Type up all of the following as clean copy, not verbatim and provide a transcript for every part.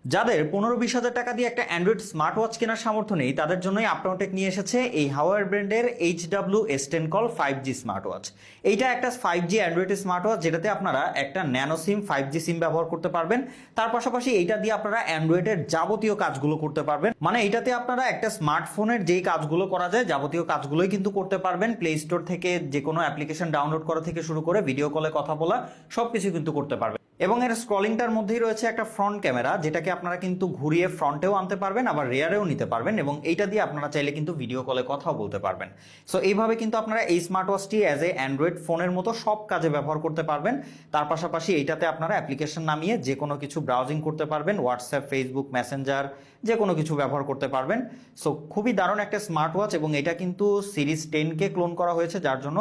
যাদের 15-20 হাজার টাকা দিয়ে একটা অ্যান্ড্রয়েড স্মার্ট ওয়াচ কেনার সামর্থ্য নেই তাদের জন্যই আপটনটেক নিয়ে এসেছে এই হাওয়ার ব্র্যান্ডের HW S10 call 5G smart watch. এইটা একটা 5G অ্যান্ড্রয়েড স্মার্ট ওয়াচ যেটাতে আপনারা একটা ন্যানো সিম 5G সিম ব্যবহার করতে পারবেন। তার পাশাপাশি এইটা দিয়ে আপনারা অ্যান্ড্রয়েডের যাবতীয় কাজগুলো করতে পারবেন। মানে এইটাতে আপনারা একটা স্মার্টফোনের যেই কাজগুলো করা যায় যাবতীয় কাজগুলোই কিন্তু করতে পারবেন। প্লে স্টোর থেকে যে কোনো অ্যাপ্লিকেশন ডাউনলোড করা থেকে শুরু করে ভিডিও কলে কথা বলা সবকিছু কিন্তু করতে পারবেন। এবং এর স্ক্রলিংটার মধ্যেই রয়েছে একটা ফ্রন্ট ক্যামেরা, যেটাকে আপনারা কিন্তু ঘুরিয়ে ফ্রন্টেও আনতে পারবেন, আবার রেয়ারেও নিতে পারবেন, এবং এইটা দিয়ে আপনারা চাইলে কিন্তু ভিডিও কলে কথাও বলতে পারবেন। সো এইভাবে কিন্তু আপনারা এই স্মার্ট ওয়াচটি অ্যাজ এ অ্যান্ড্রয়েড ফোনের মতো সব কাজে ব্যবহার করতে পারবেন। তার পাশাপাশি এইটাতে আপনারা অ্যাপ্লিকেশন নামিয়ে যে কোনো কিছু ব্রাউজিং করতে পারবেন, হোয়াটসঅ্যাপ, ফেসবুক, মেসেঞ্জার, যে কোনো কিছু ব্যবহার করতে পারবেন। সো খুবই দারুণ একটা স্মার্ট ওয়াচ, এবং এটা কিন্তু সিরিজ 10কে ক্লোন করা হয়েছে, যার জন্য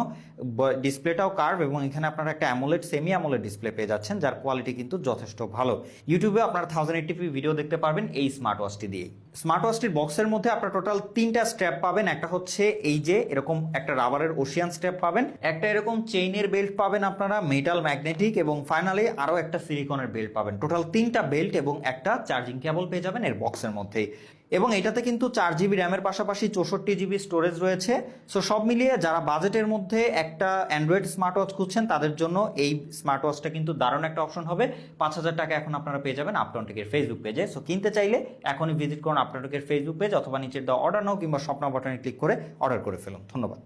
ডিসপ্লেটাও কার্ভ, এবং এখানে আপনারা একটা অ্যামোলেড, সেমি অ্যামোলেড ডিসপ্লে পেয়ে যাচ্ছেন, যার কোয়ালিটি কিন্তু যথেষ্ট ভালো। ইউটিউবে আপনারা 1080p ভিডিও দেখতে পারবেন এই স্মার্ট ওয়াচটি দিয়ে। স্মার্ট ওয়াচটির বক্সের মধ্যে আপনারা টোটাল 3টা স্ট্র্যাপ পাবেন। একটা হচ্ছে এই যে এরকম একটা রাবারের ওশিয়ান স্ট্র্যাপ পাবেন, একটা এরকম চেইনের বেল্ট পাবেন আপনারা মেটাল ম্যাগনেটিক, এবং ফাইনালি আরও একটা সিলিকনের বেল্ট পাবেন। টোটাল 3টা বেল্ট এবং একটা চার্জিং কেবল পেয়ে যাবেন এর বক্সের মধ্যেই। এবং এটাতে কিন্তু 4GB র্যামের পাশাপাশি 64GB স্টোরেজ রয়েছে। সো সব মিলিয়ে যারা বাজেটের মধ্যে একটা অ্যান্ড্রয়েড স্মার্ট ওয়াচ খুঁজছেন তাদের জন্য এই স্মার্ট ওয়াচটা কিন্তু দারুণ একটা অপশন হবে। 5000 টাকা এখন আপনারা পেয়ে যাবেন আপটনটেকের ফেসবুক পেজে। সো কিনতে চাইলে এখনই ভিজিট করুন আপটনটেকের ফেসবুক পেজ, অথবা নিচের দেওয়া অর্ডার নাও কিংবা স্বপ্ন বাটনে ক্লিক করে অর্ডার করে ফেলুন। ধন্যবাদ।